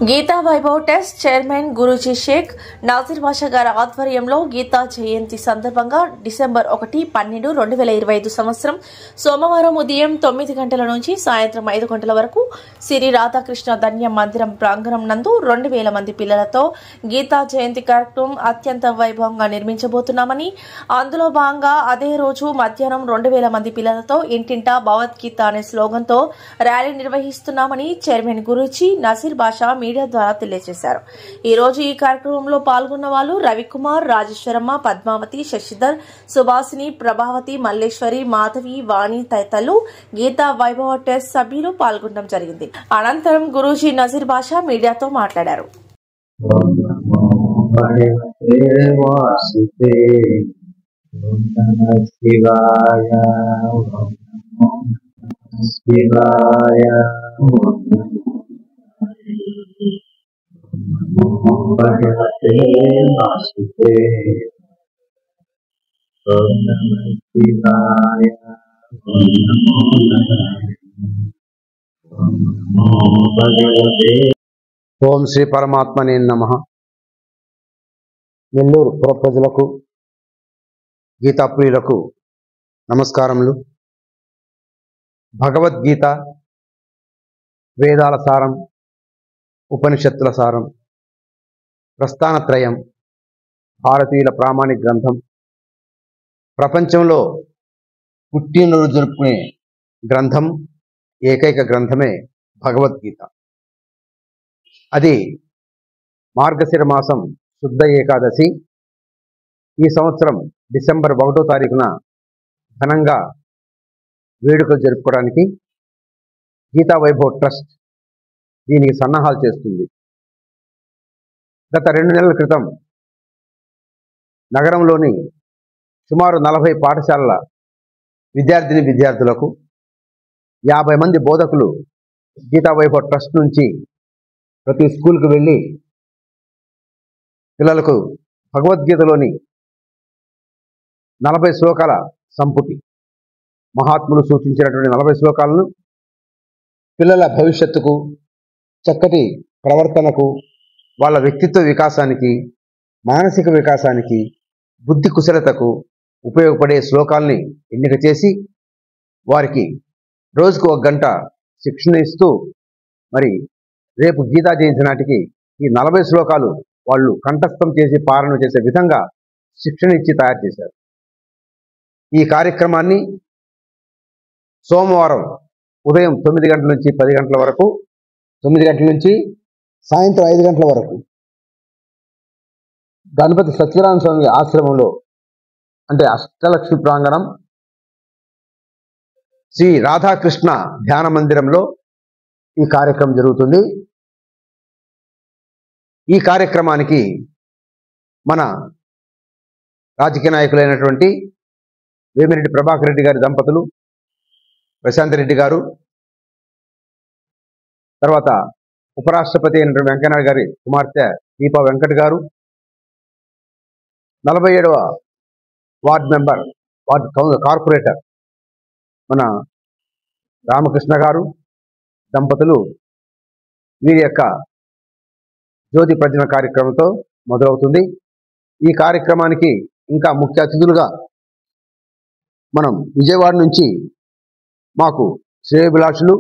Gita Vaibhav test chairman Guruji Sheikh Nazir బాషా గారి ఆధ్వర్యంలో గీతా జయంతి సందర్భంగా డిసెంబర్ 1, 12, 2025 సంవత్సరం సోమవారం ఉదయం 9 గంటల నుంచి సాయంత్రం 5 గంటల వరకు శ్రీ రాధాకృష్ణ ధన్య మందిరం ప్రాంగణం నందు 2000 మంది పిల్లలతో గీతా జయంతి కార్యక్రమం అత్యంత వైభవంగా నిర్మించబోతున్నామని, అందులో భాగంగా అదే రోజు మధ్యాహ్నం 2000 మంది పిల్లలతో ఇంటింటా భగవద్గీత అనే స్లోగన్తో ర్యాలీ నిర్వహిస్తున్నామని చైర్మన్ గురూజీ నజీర్ బాషా మీడియా ద్వారా తెలియజేశారు. ఈ రోజు ఈ కార్యక్రమంలో పాల్గొన్న వాళ్ళు రవికుమార్, రాజేశ్వరమ్మ, పద్మావతి, శశిధర్, సుభాసిని, ప్రభావతి, మల్లేశ్వరి, మాధవి, వాణి తదితరులు గీతా వైభవ టెస్ట్ సభ్యులు పాల్గొనడం జరిగింది. అనంతరం గురూజీ నజీర్ బాషా మీడియాతో మాట్లాడారు. భగవతే వాసుదే ఓం నమః శివాయ ఓం నమో భగవతే. ఓం శ్రీ పరమాత్మనే నమః. నెల్లూరు పుర ప్రజలకు, గీతా ప్రియులకు నమస్కారములు. భగవద్గీత వేదాల సారం, ఉపనిషత్తుల సారం, ప్రస్థానత్రయం, భారతీయుల ప్రామాణిక గ్రంథం. ప్రపంచంలో పుట్టినరోజు జరుపుకునే గ్రంథం, ఏకైక గ్రంథమే భగవద్గీత. అది మార్గశిర మాసం శుద్ధ ఏకాదశి. ఈ సంవత్సరం డిసెంబర్ 1వ తారీఖున ఘనంగా వేడుకలు జరుపుకోవడానికి గీతా వైభవ్ ట్రస్ట్ దీనికి సన్నాహాలు చేస్తుంది. గత 2 నెలల క్రితం నగరంలోని సుమారు 40 పాఠశాలల విద్యార్థులకు 50 మంది బోధకులు గీతా వైభవ్ ట్రస్ట్ నుంచి ప్రతి స్కూల్కి వెళ్ళి పిల్లలకు భగవద్గీతలోని 40 శ్లోకాల సంపుటి, మహాత్ములు సూచించినటువంటి 40 శ్లోకాలను పిల్లల భవిష్యత్తుకు, చక్కటి ప్రవర్తనకు, వాళ్ళ వ్యక్తిత్వ వికాసానికి, మానసిక వికాసానికి, బుద్ధి కుశలతకు ఉపయోగపడే శ్లోకాలని ఎన్నిక చేసి వారికి రోజుకు 1 గంట శిక్షణ ఇస్తూ, మరి రేపు గీతా జయంతి నాటికి ఈ 40 శ్లోకాలు వాళ్ళు కంఠస్థం చేసి పాలన చేసే విధంగా శిక్షణ ఇచ్చి తయారు చేశారు. ఈ కార్యక్రమాన్ని సోమవారం ఉదయం 9 గంటల నుంచి 10 గంటల వరకు, 9 గంటల నుంచి సాయంత్రం 5 గంటల వరకు గణపతి సత్యనారాయణ స్వామి ఆశ్రమంలో, అంటే అష్టలక్ష్మి ప్రాంగణం, శ్రీ రాధాకృష్ణ ధ్యాన మందిరంలో ఈ కార్యక్రమం జరుగుతుంది. ఈ కార్యక్రమానికి మన రాజకీయ నాయకులైనటువంటి వేమిరెడ్డి ప్రభాకర్ రెడ్డి గారి దంపతులు, ప్రశాంత్ రెడ్డి గారు, తర్వాత ఉపరాష్ట్రపతి అయినటువంటి వెంకయ్యనాయుడు గారి కుమార్తె దీపా వెంకట్ గారు, 47వ వార్డ్ మెంబర్, కార్పొరేటర్ మన రామకృష్ణ గారు దంపతులు, వీరి యొక్క జ్యోతి ప్రజ్వలన కార్యక్రమంతో మొదలవుతుంది. ఈ కార్యక్రమానికి ఇంకా ముఖ్య అతిథులుగా మనం విజయవాడ నుంచి మాకు శ్రేయోభిలాషులు,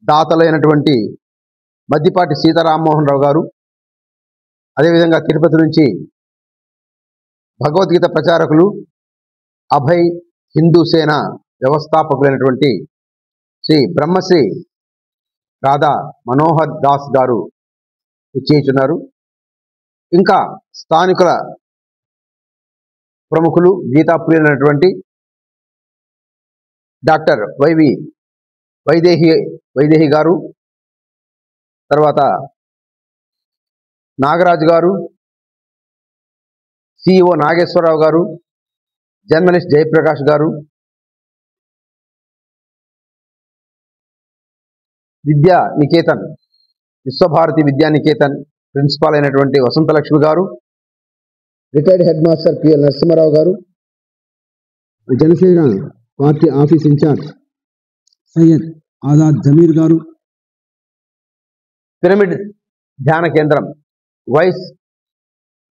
దాతలైనటువంటి మద్దిపాటి సీతారామమోహన్ రావు గారు, అదేవిధంగా తిరుపతి నుంచి భగవద్గీత ప్రచారకులు, అభయ్ హిందూ సేన వ్యవస్థాపకులైనటువంటి శ్రీ బ్రహ్మశ్రీ రాధా మనోహర్ దాస్ గారు చేస్తున్నారు. ఇంకా స్థానికుల ప్రముఖులు, గీతాప్రియులైనటువంటి డాక్టర్ వైదేహి గారు, తర్వాత నాగరాజు గారు, సిఇఓ నాగేశ్వరరావు గారు, జర్నలిస్ట్ జయప్రకాష్ గారు, విద్యా నికేతన్, విశ్వభారతి విద్యా నికేతన్ ప్రిన్సిపాల్ అయినటువంటి వసంతలక్ష్మి గారు, retired head master P L Narasimharao గారు, Janasena party office incharge Syed Azad Zameer గారు, పిరమిడ్ ధ్యాన కేంద్రం వైస్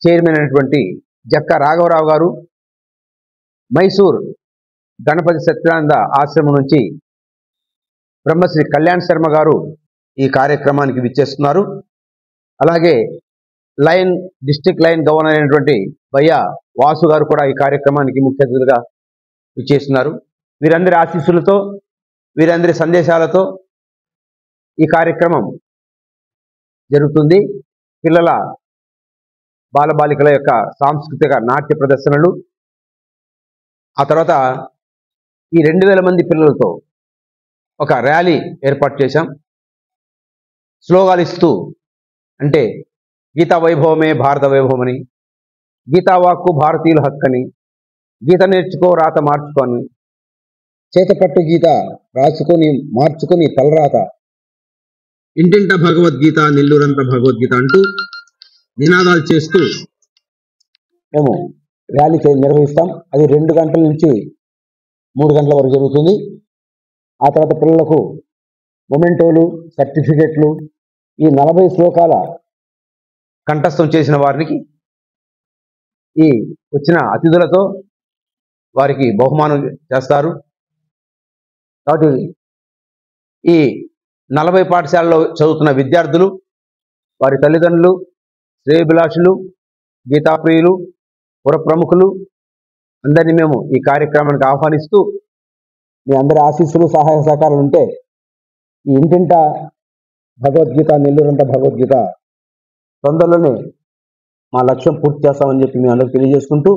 చైర్మన్ అయినటువంటి జక్క రాఘవరావు గారు, మైసూర్ గణపతి సత్యానంద ఆశ్రమం నుంచి బ్రహ్మశ్రీ కళ్యాణ్ శర్మ గారు ఈ కార్యక్రమానికి విచ్చేస్తున్నారు. అలాగే లైన్ డిస్ట్రిక్ట్ లైన్ గవర్నర్ అయినటువంటి భయ్య వాసు గారు కూడా ఈ కార్యక్రమానికి ముఖ్య అతిథులుగా విచ్చేస్తున్నారు. వీరందరి ఆశీస్సులతో, వీరందరి సందేశాలతో ఈ కార్యక్రమం జరుగుతుంది. పిల్లల బాలబాలికల యొక్క సాంస్కృతిక నాట్య ప్రదర్శనలు, ఆ తర్వాత ఈ 2000 మంది పిల్లలతో ఒక ర్యాలీ ఏర్పాటు చేశాం. స్లోగాలు ఇస్తూ, అంటే గీతా వైభవమే భారత వైభవమని, గీతా వాక్కు భారతీయుల హక్కని, గీత నేర్చుకో రాత మార్చుకొని, చేతపట్టు గీత రాసుకొని మార్చుకొని తలరాత, ఇంటింట భగవద్గీత నెల్లూరంత భగవద్గీత అంటూ నినాదాలు చేస్తూ మేము ర్యాలీ నిర్వహిస్తాం. అది 2 గంటల నుంచి 3 గంటల వరకు జరుగుతుంది. ఆ తర్వాత పిల్లలకు మొమెంటోలు, సర్టిఫికెట్లు, ఈ 40 శ్లోకాల కంఠస్థం చేసిన వారికి ఈ వచ్చిన అతిథులతో వారికి బహుమానం చేస్తారు. కాబట్టి ఈ 40 పాఠశాలలో చదువుతున్న విద్యార్థులు, వారి తల్లిదండ్రులు, శ్రేయోభిలాషులు, గీతాప్రియులు, పుర ప్రముఖులు అందరినీ మేము ఈ కార్యక్రమానికి ఆహ్వానిస్తూ, మీ అందరి ఆశీస్సులు, సహాయ సహకారాలు ఉంటే ఈ ఇంటింట భగవద్గీత నెల్లూరంత భగవద్గీత తొందరలోనే మా లక్ష్యం పూర్తి చేస్తామని చెప్పి మీ అందరికి తెలియజేసుకుంటూ,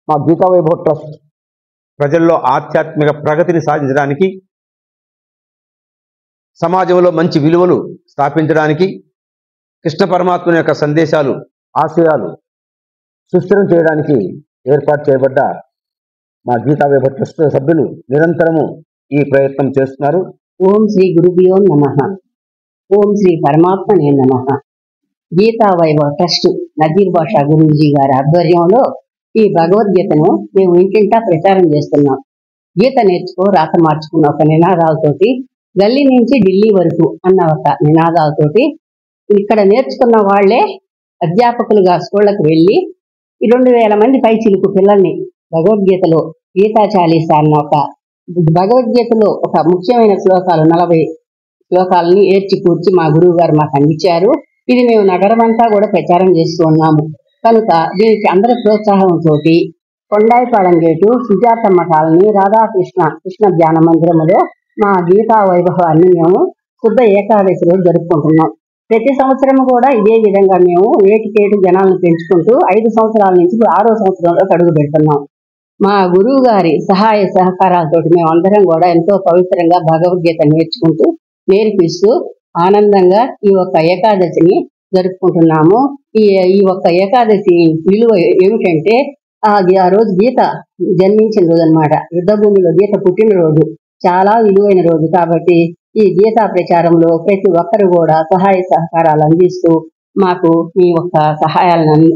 మా గీతా వైభవ్ ట్రస్ట్ ప్రజల్లో ఆధ్యాత్మిక ప్రగతిని సాధించడానికి, సమాజంలో మంచి విలువలు స్థాపించడానికి, కృష్ణ పరమాత్మ యొక్క సందేశాలు, ఆశయాలు సుస్థిరం చేయడానికి ఏర్పాటు చేయబడ్డ మా గీతా వైభవ్ ట్రస్ట్ సభ్యులు నిరంతరము ఈ ప్రయత్నం చేస్తున్నారు. ఓం శ్రీ గురుభ్యో నమః. ఓం శ్రీ పరమాత్మనే నమః. గీతా వైభవ్ ట్రస్ట్ నజీర్ బాషా గురూజీ గారి ఆధ్వర్యంలో ఈ భగవద్గీతను మేము ఇంటింటా ప్రచారం చేస్తున్నాం. గీత నేర్చుకో రాత మార్చుకున్న ఒక నినాదాలతోటి, గల్లీ నుంచి ఢిల్లీ వరకు అన్న ఒక నినాదాలతోటి ఇక్కడ నేర్చుకున్న వాళ్లే అధ్యాపకులుగా స్కూళ్లకు వెళ్ళి ఈ 2000 మంది పై చిలుకు పిల్లల్ని భగవద్గీతలో గీతా చాలీసా అన్న ఒక భగవద్గీతలో ఒక ముఖ్యమైన శ్లోకాలు 40 శ్లోకాలని ఏర్చి కూర్చి మా గురువు గారు మాకు అందించారు. ఇది మేము నగరమంతా కూడా ప్రచారం చేస్తూ ఉన్నాము. కనుక దీనికి అందరి ప్రోత్సాహంతో కొండాయిపాలెం గేటు, సుజాతమ్మ కాలనీ, రాధాకృష్ణ కృష్ణ ధ్యాన మందిరములో మా గీతా వైభవాన్ని మేము శుద్ధ ఏకాదశి రోజు జరుపుకుంటున్నాం. ప్రతి సంవత్సరం కూడా ఇదే విధంగా మేము ఏటికేటు జనాలను పెంచుకుంటూ 5 సంవత్సరాల నుంచి 6వ సంవత్సరంలో అడుగు పెడుతున్నాం. మా గురువు గారి సహాయ సహకారాలతో మేము అందరం కూడా ఎంతో పవిత్రంగా భగవద్గీత నేర్పిస్తూ ఆనందంగా ఈ ఒక్క ఏకాదశిని జరుపుకుంటున్నాము. ఈ ఒక్క ఏకాదశి విలువ ఏమిటంటే ఆ రోజు గీత జన్మించిన రోజు అన్నమాట. యుద్ధ భూమిలో గీత పుట్టినరోజు, చాలా విలువైన రోజు. కాబట్టి ఈ గీతా ప్రచారంలో ప్రతి ఒక్కరు కూడా సహాయ సహకారాలు అందిస్తూ మాకు మీ యొక్క సహాయాలను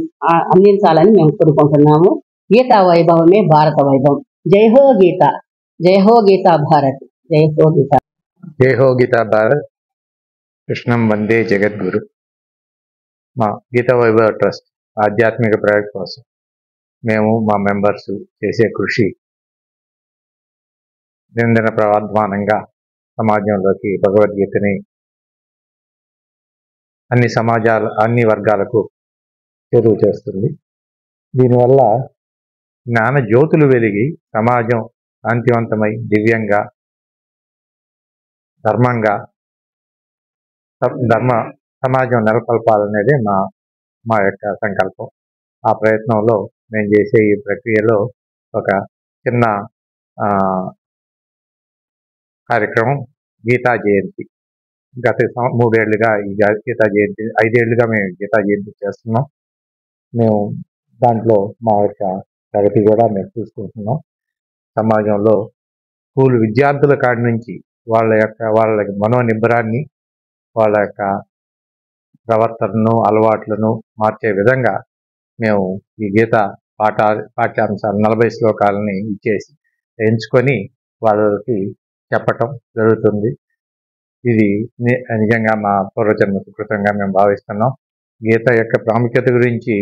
అందించాలని మేము కోరుకుంటున్నాము. గీతా వైభవమే భారత వైభవం. జై హో గీత, జై హో గీతా భారత్, జై హో గీత. జై హో గీతా భారత్. కృష్ణం వందే జగద్గురు. మా గీతా వైభవ్ ట్రస్ట్ ఆధ్యాత్మిక ప్రయోగ కోసం మేము మా మెంబర్స్ చేసే కృషి నిరంతర ప్రవర్ధమానంగా సమాజంలోకి భగవద్గీతని అన్ని వర్గాలకు చేరువ చేస్తుంది. దీనివల్ల జ్ఞాన జ్యోతులు వెలిగి సమాజం శాంతివంతమై దివ్యంగా సమాజం నెలకొల్పాలనేది మా యొక్క సంకల్పం. ఆ ప్రయత్నంలో మేము చేసే ఈ ప్రక్రియలో ఒక చిన్న కార్యక్రమం గీతా జయంతి. గత 3 ఏళ్లుగా ఈ గీతా జయంతి, 5 ఏళ్లుగా మేము గీతా జయంతి చేస్తున్నాం. మేము దాంట్లో మా యొక్క ప్రగతి కూడా మేము చూసుకుంటున్నాం. సమాజంలో స్కూల్ విద్యార్థుల కాడి నుంచి వాళ్ళ మనోనిబ్బరాన్ని, వాళ్ళ యొక్క ప్రవర్తనను, అలవాట్లను మార్చే విధంగా మేము ఈ గీత పాఠ్యాంశాలు 40 శ్లోకాలని ఎంచుకొని వాళ్ళకి చెప్పటం జరుగుతుంది. ఇది నిజంగా మా పూర్వజన్మ సుకృతంగా మేము భావిస్తున్నాం. గీత యొక్క ప్రాముఖ్యత గురించి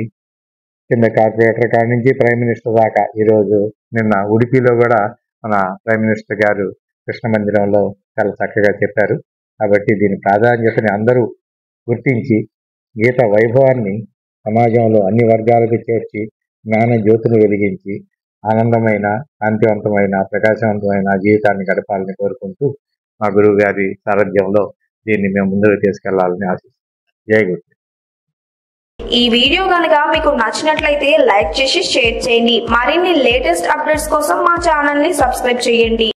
కింద కార్పొరేటర్ కాడి నుంచి ప్రైమ్ మినిస్టర్ దాకా ఈరోజు నిన్న ఉడిపిలో కూడా మన ప్రైమ్ మినిస్టర్ గారు కృష్ణ మందిరంలో చాలా చక్కగా చెప్పారు. కాబట్టి దీని ప్రాధాన్యతని అందరూ గుర్తించి గీత వైభవాన్ని సమాజంలో అన్ని వర్గాలకు చేర్చి జ్ఞాన జ్యోతిని వెలిగించి ఆనందమైన, శాంతివంతమైన, ప్రకాశవంతమైన జీవితాన్ని గడపాలని కోరుకుంటూ మా గురువు గారి సారథ్యంలో దీన్ని మేము ముందుకు తీసుకెళ్లాలని ఆశిస్తున్నాం. జై గురు. ఈ వీడియో కనుక మీకు నచ్చినట్లయితే లైక్ చేసి షేర్ చేయండి. మరిన్ని లేటెస్ట్ అప్డేట్స్ కోసం మా ఛానల్ ని సబ్స్క్రైబ్ చేయండి.